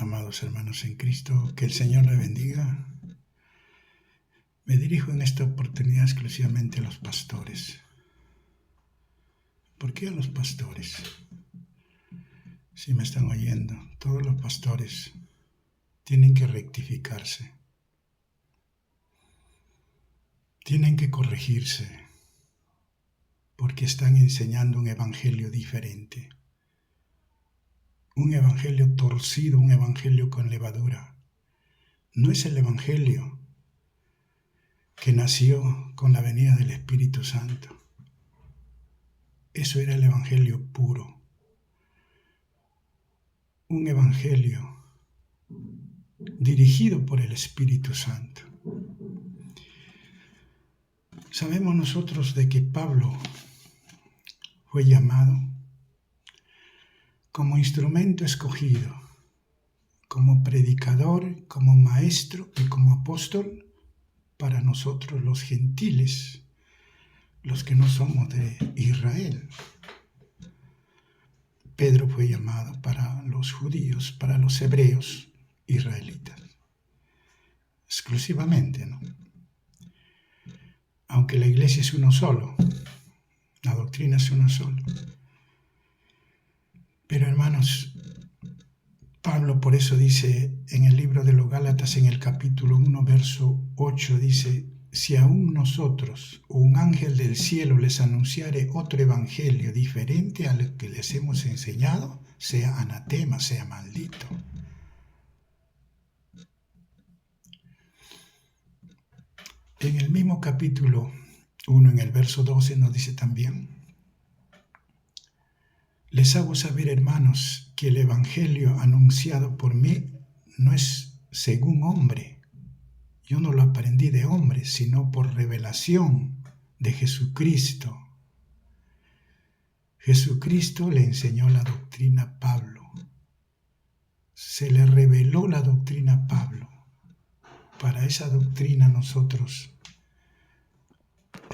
Amados hermanos en Cristo, que el Señor les bendiga. Me dirijo en esta oportunidad exclusivamente a los pastores. ¿Por qué a los pastores? Si me están oyendo, todos los pastores tienen que rectificarse, tienen que corregirse, porque están enseñando un evangelio diferente. Un evangelio torcido, un evangelio con levadura. No es el evangelio que nació con la venida del Espíritu Santo. Eso era el evangelio puro. Un evangelio dirigido por el Espíritu Santo. Sabemos nosotros de que Pablo fue llamado como instrumento escogido, como predicador, como maestro y como apóstol para nosotros los gentiles, los que no somos de Israel. Pedro fue llamado para los judíos, para los hebreos israelitas, exclusivamente, ¿no? Aunque la iglesia es uno solo, la doctrina es uno solo. Pero hermanos, Pablo por eso dice en el libro de los Gálatas, en el capítulo 1, verso 8, dice: si aún nosotros o un ángel del cielo les anunciare otro evangelio diferente al que les hemos enseñado, sea anatema, sea maldito. En el mismo capítulo 1, en el verso 12, nos dice también: les hago saber, hermanos, que el evangelio anunciado por mí no es según hombre. Yo no lo aprendí de hombre, sino por revelación de Jesucristo. Jesucristo le enseñó la doctrina a Pablo. Se le reveló la doctrina a Pablo. Para esa doctrina nosotros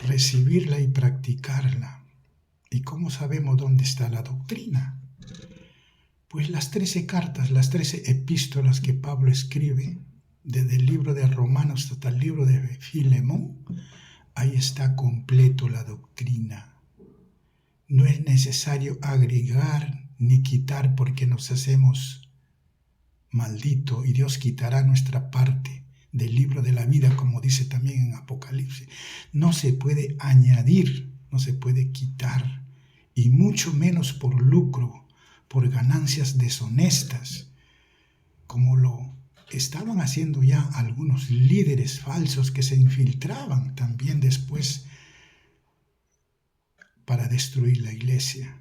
recibirla y practicarla. ¿Y cómo sabemos dónde está la doctrina? Pues las 13 cartas, las 13 epístolas que Pablo escribe, desde el libro de Romanos hasta el libro de Filemón, ahí está completo la doctrina. No es necesario agregar ni quitar porque nos hacemos maldito y Dios quitará nuestra parte del libro de la vida, como dice también en Apocalipsis. No se puede añadir, no se puede quitar, y mucho menos por lucro, por ganancias deshonestas, como lo estaban haciendo ya algunos líderes falsos que se infiltraban también después para destruir la iglesia.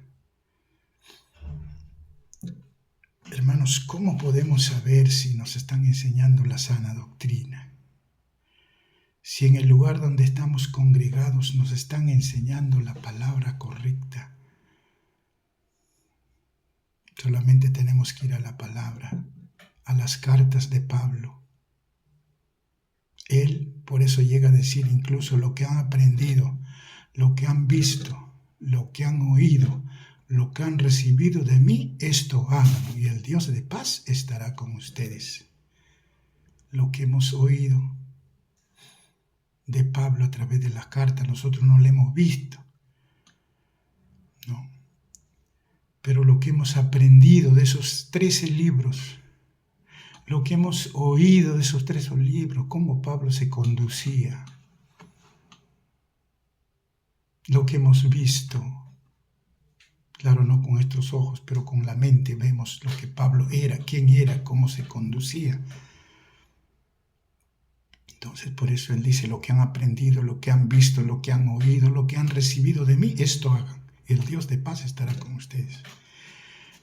Hermanos, ¿cómo podemos saber si nos están enseñando la sana doctrina? Si en el lugar donde estamos congregados nos están enseñando la palabra correcta. Solamente tenemos que ir a la palabra, a las cartas de Pablo. Él por eso llega a decir incluso lo que han aprendido, lo que han visto, lo que han oído, lo que han recibido de mí, esto hagan, y el Dios de paz estará con ustedes. Lo que hemos oído de Pablo a través de las cartas, nosotros no lo hemos visto, ¿no? Pero lo que hemos aprendido de esos 13 libros, lo que hemos oído de esos 13 libros, cómo Pablo se conducía, lo que hemos visto, claro, no con nuestros ojos, pero con la mente vemos lo que Pablo era, quién era, cómo se conducía. Entonces, por eso él dice, lo que han aprendido, lo que han visto, lo que han oído, lo que han recibido de mí, esto hagan. El Dios de paz estará con ustedes.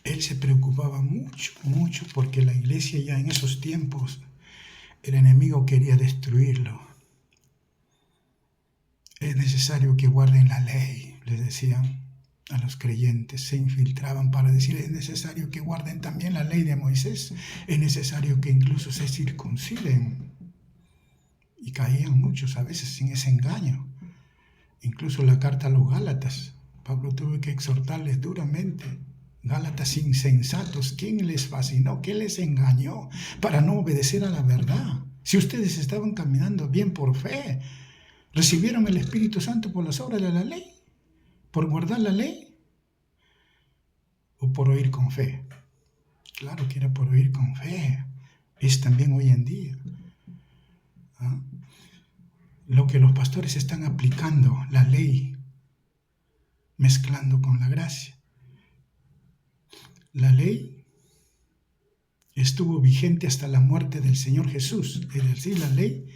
Él se preocupaba mucho, porque la iglesia ya en esos tiempos, el enemigo quería destruirlo. Es necesario que guarden la ley, les decían a los creyentes. Se infiltraban para decir, es necesario que guarden también la ley de Moisés. Es necesario que incluso se circunciden. Y caían muchos a veces en ese engaño. Incluso la carta a los Gálatas, Pablo tuvo que exhortarles duramente Gálatas insensatos, ¿quién les fascinó? ¿Qué les engañó para no obedecer a la verdad? Si ustedes estaban caminando bien por fe, recibieron el Espíritu Santo por las obras de la ley, por guardar la ley o por oír con fe. Claro que era por oír con fe, es también hoy en día. ¿Ah? Lo que los pastores están aplicando, la ley, mezclando con la gracia. La ley estuvo vigente hasta la muerte del Señor Jesús, es decir, la ley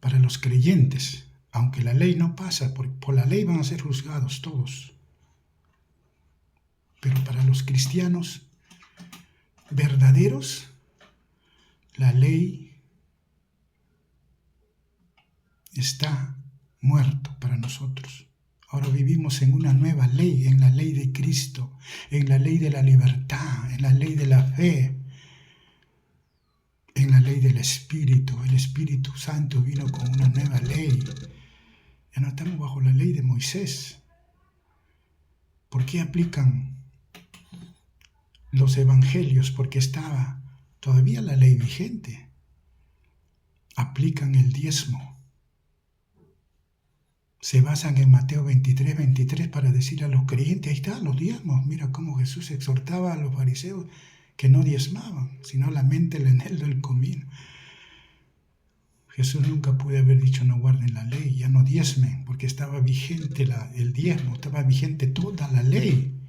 para los creyentes, aunque la ley no pasa, por la ley van a ser juzgados todos. Pero para los cristianos verdaderos, la ley está muerto para nosotros. Ahora vivimos en una nueva ley, en la ley de Cristo, en la ley de la libertad, en la ley de la fe, en la ley del Espíritu. El Espíritu Santo vino con una nueva ley. Ya no estamos bajo la ley de Moisés. ¿Por qué aplican los evangelios? Porque estaba todavía la ley vigente. Aplican el diezmo. Se basan en Mateo 23 para decirle a los creyentes, ahí están los diezmos. Mira cómo Jesús exhortaba a los fariseos que no diezmaban, sino la mente el eneldo del comino. Jesús nunca pudo haber dicho no guarden la ley, ya no diezmen, porque estaba vigente el diezmo, estaba vigente toda la ley.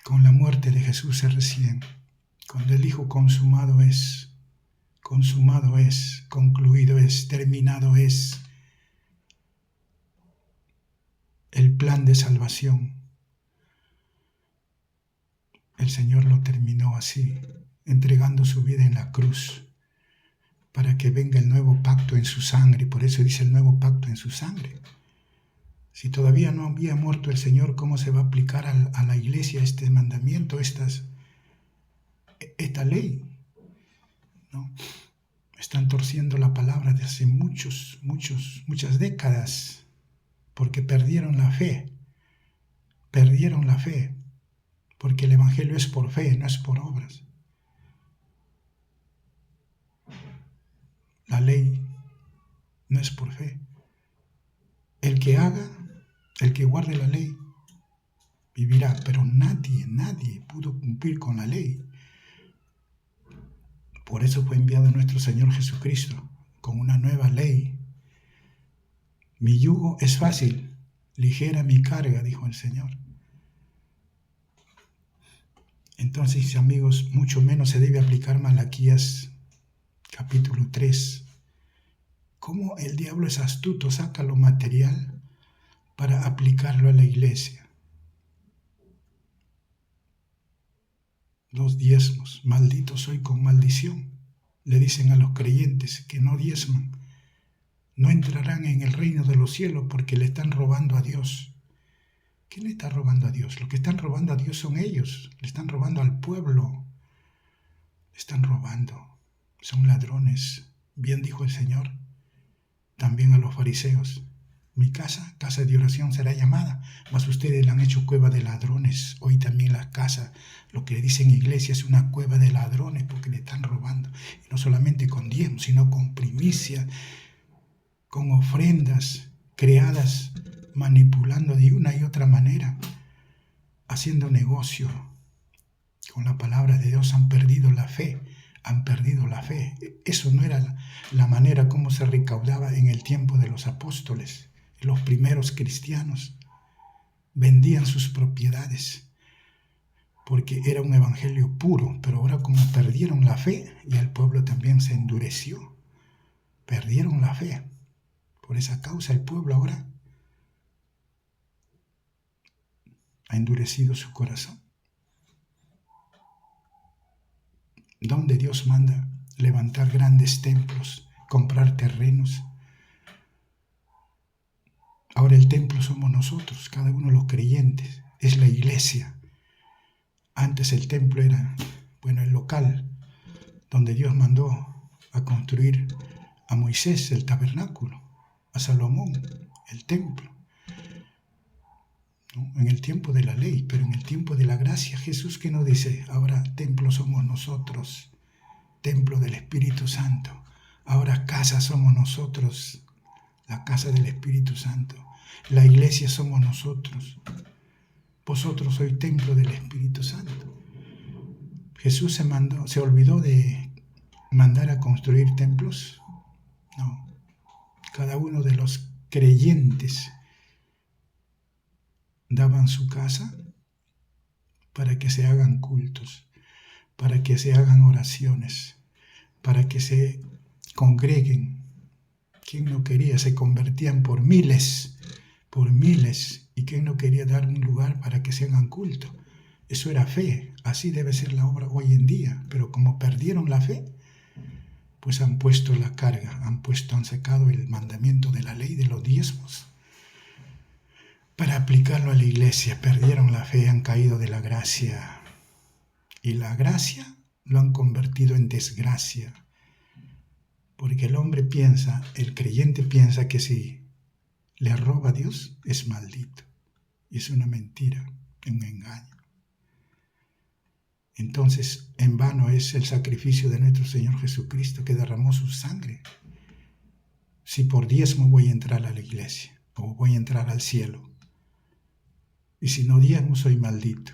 Con la muerte de Jesús se recién, cuando Él dijo consumado es, concluido es, terminado es el plan de salvación. El Señor lo terminó así, entregando su vida en la cruz, para que venga el nuevo pacto en su sangre. Por eso dice el nuevo pacto en su sangre. Si todavía no había muerto el Señor, ¿cómo se va a aplicar a la iglesia este mandamiento, esta ley? ¿No? Están torciendo la palabra de hace muchas décadas, porque perdieron la fe, porque el Evangelio es por fe, no es por obras. La ley no es por fe. El que guarde la ley, vivirá, pero nadie pudo cumplir con la ley. Por eso fue enviado nuestro Señor Jesucristo con una nueva ley. Mi yugo es fácil, ligera mi carga, dijo el Señor. Entonces, amigos, mucho menos se debe aplicar Malaquías capítulo 3. Cómo el diablo es astuto, saca lo material para aplicarlo a la iglesia. Los diezmos, maldito soy con maldición, le dicen a los creyentes que no diezman. No entrarán en el reino de los cielos porque le están robando a Dios. ¿Quién le está robando a Dios? Los que están robando a Dios son ellos, le están robando al pueblo, le están robando, son ladrones. Bien dijo el Señor también a los fariseos, mi casa de oración será llamada, mas ustedes la han hecho cueva de ladrones. Hoy también la casa, lo que le dicen iglesia, es una cueva de ladrones porque le están robando. Y no solamente con diezmo, sino con primicia, con ofrendas creadas, manipulando de una y otra manera, haciendo negocio con la palabra de Dios. Han perdido la fe. Eso no era la manera como se recaudaba en el tiempo de los apóstoles. Los primeros cristianos vendían sus propiedades porque era un evangelio puro, pero ahora como perdieron la fe, y el pueblo también se endureció, perdieron la fe. Por esa causa el pueblo ahora ha endurecido su corazón. Donde Dios manda levantar grandes templos, comprar terrenos. Ahora el templo somos nosotros, cada uno de los creyentes, es la iglesia. Antes el templo era, el local donde Dios mandó a construir a Moisés el tabernáculo, a Salomón, el templo, ¿no? En el tiempo de la ley, pero en el tiempo de la gracia, Jesús, que nos dice, ahora templo somos nosotros, templo del Espíritu Santo, ahora casa somos nosotros, la casa del Espíritu Santo, la iglesia somos nosotros, vosotros sois templo del Espíritu Santo. Jesús se olvidó de mandar a construir templos. No, cada uno de los creyentes daban su casa para que se hagan cultos, para que se hagan oraciones, para que se congreguen. ¿Quién no quería? Se convertían por miles, y ¿quién no quería dar un lugar para que se hagan culto? Eso era fe, así debe ser la obra hoy en día, pero como perdieron la fe, pues han puesto la carga, han sacado el mandamiento de la ley de los diezmos para aplicarlo a la iglesia, perdieron la fe, han caído de la gracia, y la gracia lo han convertido en desgracia, porque el creyente piensa que si le roba a Dios es maldito, y es una mentira, un engaño. Entonces, en vano es el sacrificio de nuestro Señor Jesucristo, que derramó su sangre. Si por diezmo voy a entrar a la iglesia, o voy a entrar al cielo, y si no diezmo soy maldito.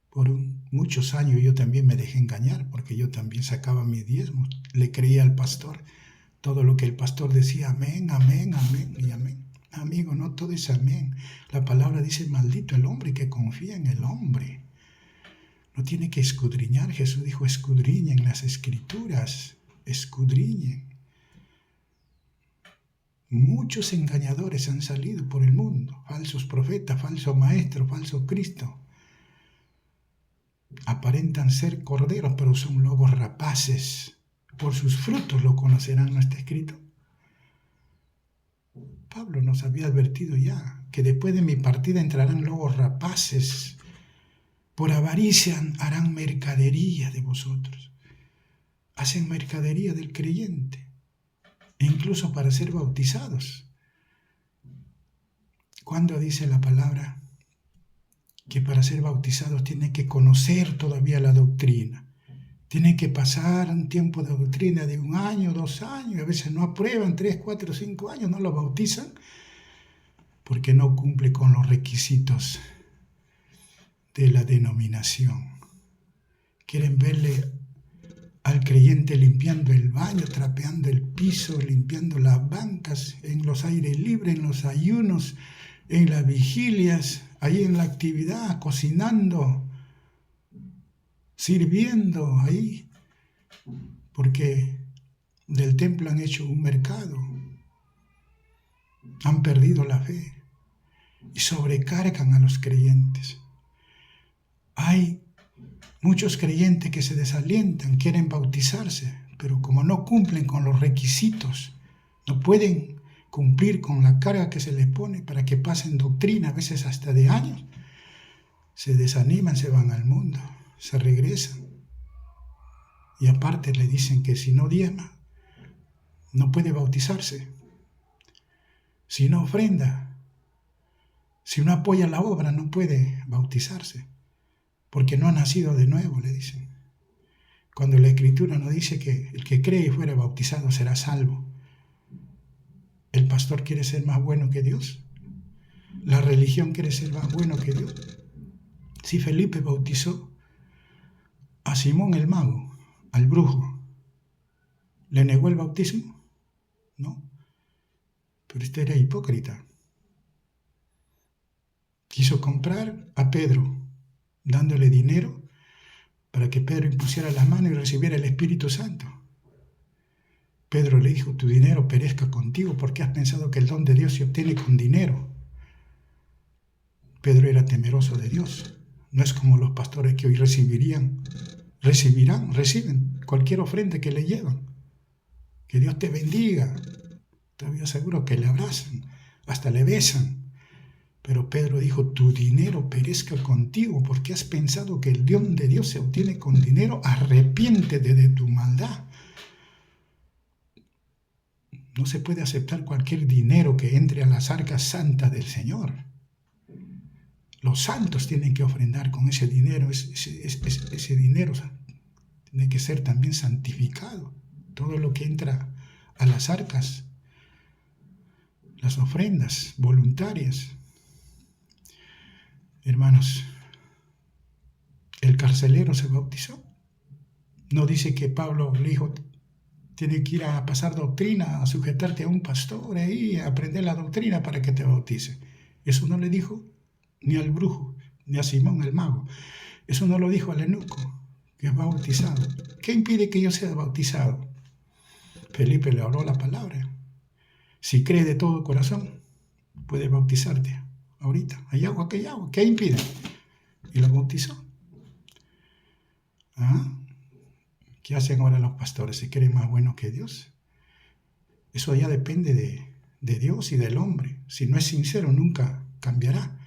Por muchos años yo también me dejé engañar, porque yo también sacaba mis diezmos, le creía al pastor, todo lo que el pastor decía, amén, amén, amén y amén. Amigo, no todo es amén. La palabra dice, maldito el hombre que confía en el hombre. No tiene que escudriñar. Jesús dijo, escudriñen las Escrituras, escudriñen. Muchos engañadores han salido por el mundo, falsos profetas, falsos maestros, falsos Cristo. Aparentan ser corderos, pero son lobos rapaces. Por sus frutos lo conocerán, ¿no está escrito? Pablo nos había advertido ya que después de mi partida entrarán lobos rapaces. Por avaricia harán mercadería de vosotros. Hacen mercadería del creyente, e incluso para ser bautizados. Cuando dice la palabra que para ser bautizados tienen que conocer todavía la doctrina. Tienen que pasar un tiempo de doctrina de 1 año, 2 años, a veces no aprueban, 3, 4, 5 años, no lo bautizan, porque no cumple con los requisitos de la denominación. Quieren verle al creyente limpiando el baño, trapeando el piso, limpiando las bancas, en los aires libres, en los ayunos, en las vigilias, ahí en la actividad, cocinando, sirviendo ahí, porque del templo han hecho un mercado, han perdido la fe y sobrecargan a los creyentes. Hay muchos creyentes que se desalientan, quieren bautizarse, pero como no cumplen con los requisitos, no pueden cumplir con la carga que se les pone para que pasen doctrina, a veces hasta de años, se desaniman, se van al mundo, se regresan. Y aparte le dicen que si no diezma, no puede bautizarse. Si no ofrenda, si no apoya la obra, no puede bautizarse. Porque no ha nacido de nuevo, le dicen. Cuando la Escritura nos dice que el que cree y fuere bautizado será salvo. ¿El pastor quiere ser más bueno que Dios? ¿La religión quiere ser más bueno que Dios? Si Felipe bautizó a Simón el mago, al brujo, ¿le negó el bautismo? No. Pero este era hipócrita. Quiso comprar a Pedro, dándole dinero para que Pedro impusiera las manos y recibiera el Espíritu Santo. Pedro le dijo, tu dinero perezca contigo porque has pensado que el don de Dios se obtiene con dinero. Pedro era temeroso de Dios. No es como los pastores que hoy reciben cualquier ofrenda que le llevan. Que Dios te bendiga. Todavía seguro que le abrazan, hasta le besan. Pero Pedro dijo, tu dinero perezca contigo porque has pensado que el don de Dios se obtiene con dinero. Arrepiéntete de tu maldad. No se puede aceptar cualquier dinero que entre a las arcas santas del Señor. Los santos tienen que ofrendar con ese dinero. Ese dinero tiene que ser también santificado. Todo lo que entra a las arcas, las ofrendas voluntarias. Hermanos, el carcelero se bautizó. No dice que Pablo le dijo, tiene que ir a pasar doctrina, a sujetarte a un pastor ahí, a aprender la doctrina para que te bautice. Eso no le dijo ni al brujo, ni a Simón el mago. Eso no lo dijo al eunuco, que es bautizado. ¿Qué impide que yo sea bautizado? Felipe le habló la palabra. Si cree de todo corazón, puede bautizarte. Ahorita, hay agua, que hay agua. ¿Qué impide? Y lo bautizó. ¿Qué hacen ahora los pastores? ¿Se creen más buenos que Dios? Eso ya depende de Dios y del hombre. Si no es sincero, nunca cambiará.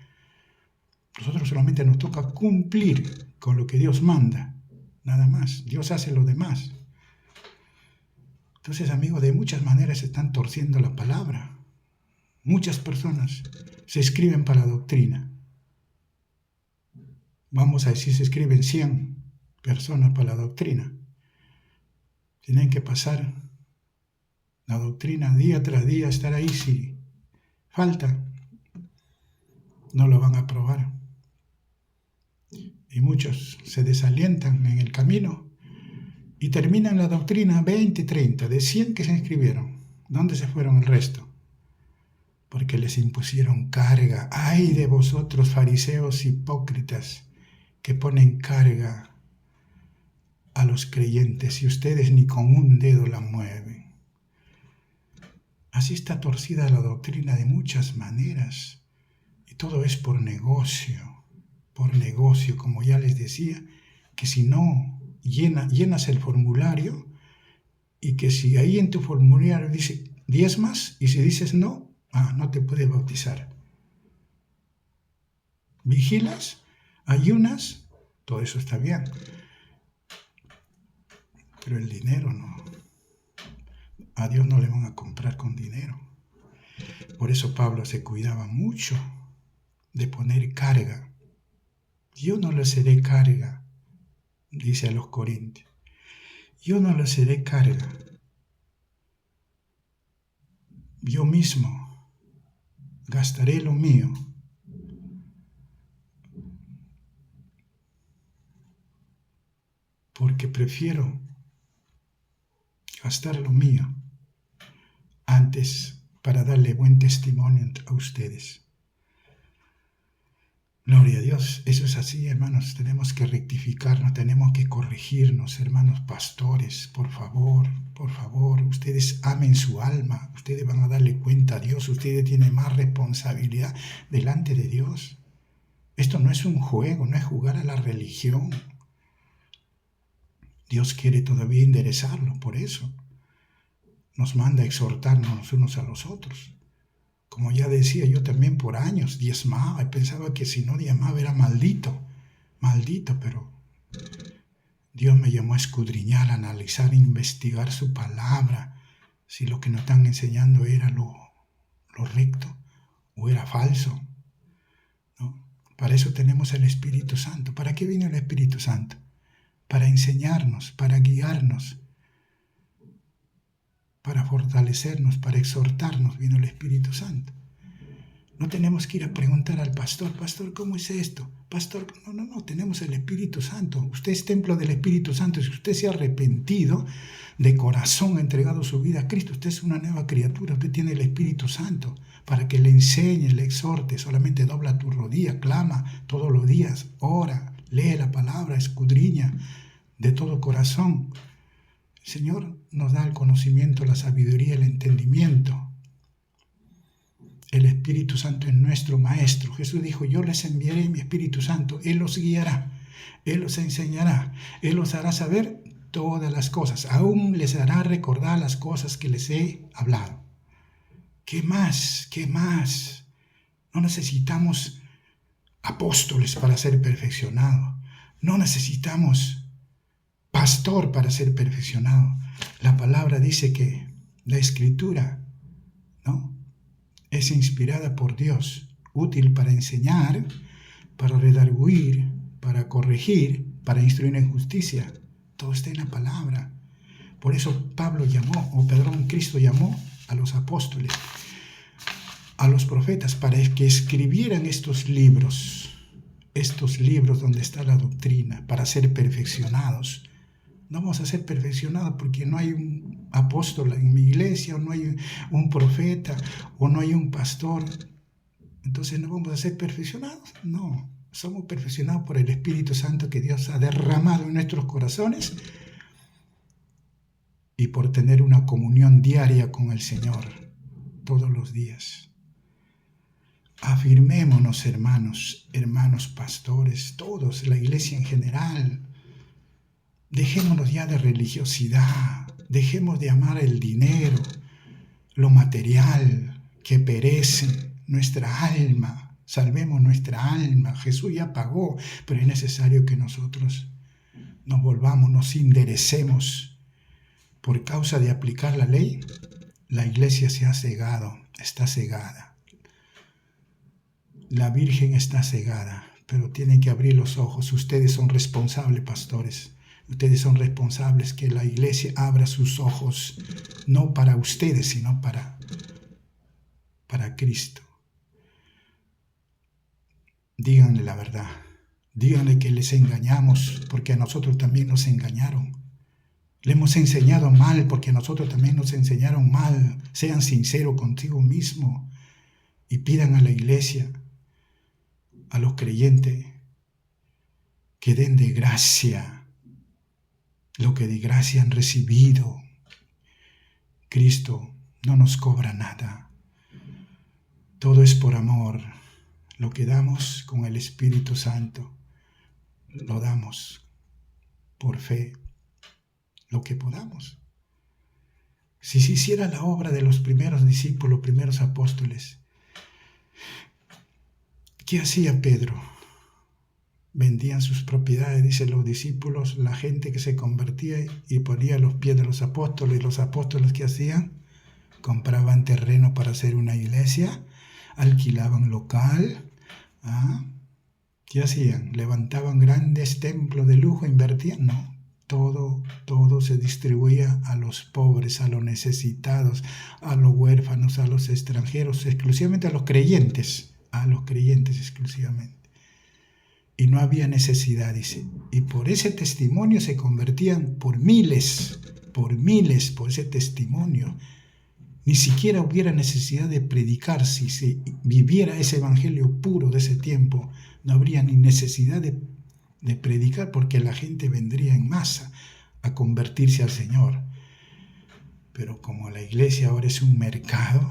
Nosotros solamente nos toca cumplir con lo que Dios manda. Nada más. Dios hace lo demás. Entonces, amigos, de muchas maneras se están torciendo la palabra. Muchas personas se escriben para la doctrina. Vamos a decir, se escriben 100 personas para la doctrina. Tienen que pasar la doctrina día tras día, estar ahí. Si falta, no lo van a aprobar. Y muchos se desalientan en el camino y terminan la doctrina 20, 30, de 100 que se inscribieron. ¿Dónde se fueron el resto? Porque les impusieron carga. ¡Ay de vosotros, fariseos hipócritas, que ponen carga a los creyentes y ustedes ni con un dedo la mueven! Así está torcida la doctrina de muchas maneras. Y todo es por negocio, como ya les decía, que si no llenas el formulario y que si ahí en tu formulario dice diezmas y si dices no, no te puedes bautizar. Vigilas, ayunas, todo eso está bien. Pero el dinero no. A Dios no le van a comprar con dinero. Por eso Pablo se cuidaba mucho de poner carga. Yo no les seré carga, dice a los corintios. Yo no les seré carga. Yo mismo gastaré lo mío. Porque prefiero gastar lo mío antes para darle buen testimonio a ustedes. Gloria a Dios, eso es así, hermanos. Tenemos que rectificarnos, tenemos que corregirnos, hermanos pastores, por favor, ustedes amen su alma, ustedes van a darle cuenta a Dios, ustedes tienen más responsabilidad delante de Dios. Esto no es un juego, no es jugar a la religión. Dios quiere todavía enderezarlo, por eso nos manda a exhortarnos unos a los otros. Como ya decía, yo también por años diezmaba y pensaba que si no diezmaba era maldito, pero Dios me llamó a escudriñar, a analizar, a investigar su palabra, si lo que nos están enseñando era lo recto o era falso, ¿no? Para eso tenemos el Espíritu Santo. ¿Para qué vino el Espíritu Santo? Para enseñarnos, para guiarnos, para fortalecernos, para exhortarnos, vino el Espíritu Santo. No tenemos que ir a preguntar al pastor, ¿cómo es esto? Pastor, no, tenemos el Espíritu Santo. Usted es templo del Espíritu Santo. Si usted se ha arrepentido, de corazón ha entregado su vida a Cristo, usted es una nueva criatura, usted tiene el Espíritu Santo para que le enseñe, le exhorte. Solamente dobla tu rodilla, clama todos los días, ora, lee la palabra, escudriña de todo corazón. El Señor nos da el conocimiento, la sabiduría, el entendimiento. El Espíritu Santo es nuestro Maestro. Jesús dijo, yo les enviaré mi Espíritu Santo. Él los guiará, Él los enseñará, Él los hará saber todas las cosas. Aún les hará recordar las cosas que les he hablado. ¿Qué más? ¿Qué más? No necesitamos apóstoles para ser perfeccionados. No necesitamos pastor para ser perfeccionado. La palabra dice que la Escritura ¿no? Es inspirada por Dios, útil para enseñar, para redarguir, para corregir, para instruir en justicia. Todo está en la palabra. Por eso Cristo llamó a los apóstoles, a los profetas, para que escribieran estos libros donde está la doctrina, para ser perfeccionados. No vamos a ser perfeccionados porque no hay un apóstol en mi iglesia, o no hay un profeta, o no hay un pastor. Entonces no vamos a ser perfeccionados. No, somos perfeccionados por el Espíritu Santo que Dios ha derramado en nuestros corazones y por tener una comunión diaria con el Señor todos los días. Afirmémonos, hermanos pastores, todos, la iglesia en general. Dejémonos ya de religiosidad, dejemos de amar el dinero, lo material que perece, nuestra alma. Salvemos nuestra alma. Jesús ya pagó, pero es necesario que nosotros nos volvamos, nos enderecemos. Por causa de aplicar la ley, la iglesia se ha cegado, está cegada. La Virgen está cegada, pero tienen que abrir los ojos. Ustedes son responsables, pastores. Ustedes son responsables que la iglesia abra sus ojos, no para ustedes, sino para Cristo. Díganle la verdad. Díganle que les engañamos, porque a nosotros también nos engañaron. Le hemos enseñado mal, porque a nosotros también nos enseñaron mal. Sean sinceros contigo mismo y pidan a la iglesia, a los creyentes, que den de gracia lo que de gracia han recibido. Cristo no nos cobra nada. Todo es por amor. Lo que damos con el Espíritu Santo, lo damos por fe, lo que podamos. Si se hiciera la obra de los primeros discípulos, primeros apóstoles, ¿qué hacía Pedro? Vendían sus propiedades, dicen los discípulos, la gente que se convertía y ponía a los pies de los apóstoles. ¿Y los apóstoles qué hacían? Compraban terreno para hacer una iglesia, alquilaban local. ¿Qué hacían? ¿Levantaban grandes templos de lujo, invertían? No, todo se distribuía a los pobres, a los necesitados, a los huérfanos, a los extranjeros, exclusivamente a los creyentes exclusivamente. Y no había necesidad, dice. Y por ese testimonio se convertían por miles, por ese testimonio. Ni siquiera hubiera necesidad de predicar. Si se viviera ese evangelio puro de ese tiempo, no habría ni necesidad de predicar, porque la gente vendría en masa a convertirse al Señor. Pero como la iglesia ahora es un mercado,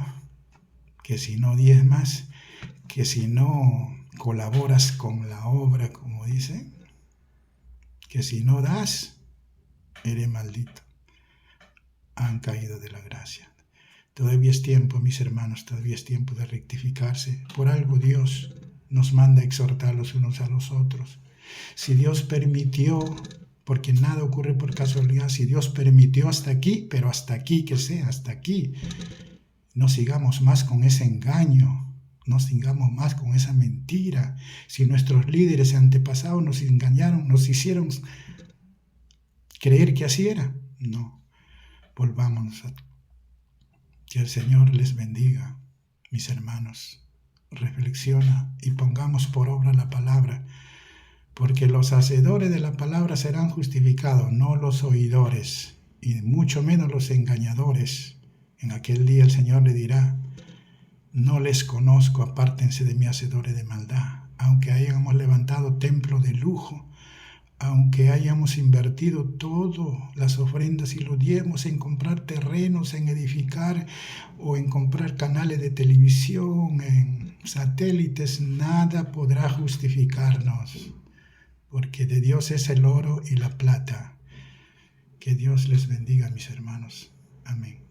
que si no diezmas, que si no colaboras con la obra, como dicen, que si no das, eres maldito. Han caído de la gracia. Todavía es tiempo, mis hermanos, todavía es tiempo de rectificarse. Por algo Dios nos manda a exhortar los unos a los otros. Si Dios permitió, porque nada ocurre por casualidad, si Dios permitió hasta aquí, pero hasta aquí que sea, hasta aquí, no sigamos más con ese engaño. No sigamos más con esa mentira. Si nuestros líderes antepasados nos engañaron, nos hicieron creer que así era, no. Volvámonos a que el Señor les bendiga, mis hermanos. Reflexiona y pongamos por obra la palabra, porque los hacedores de la palabra serán justificados, no los oidores, y mucho menos los engañadores. En aquel día el Señor le dirá: no les conozco, apártense de mí, hacedores de maldad. Aunque hayamos levantado templos de lujo, aunque hayamos invertido todas las ofrendas y los diezmos en comprar terrenos, en edificar o en comprar canales de televisión, en satélites, nada podrá justificarnos, porque de Dios es el oro y la plata. Que Dios les bendiga, mis hermanos. Amén.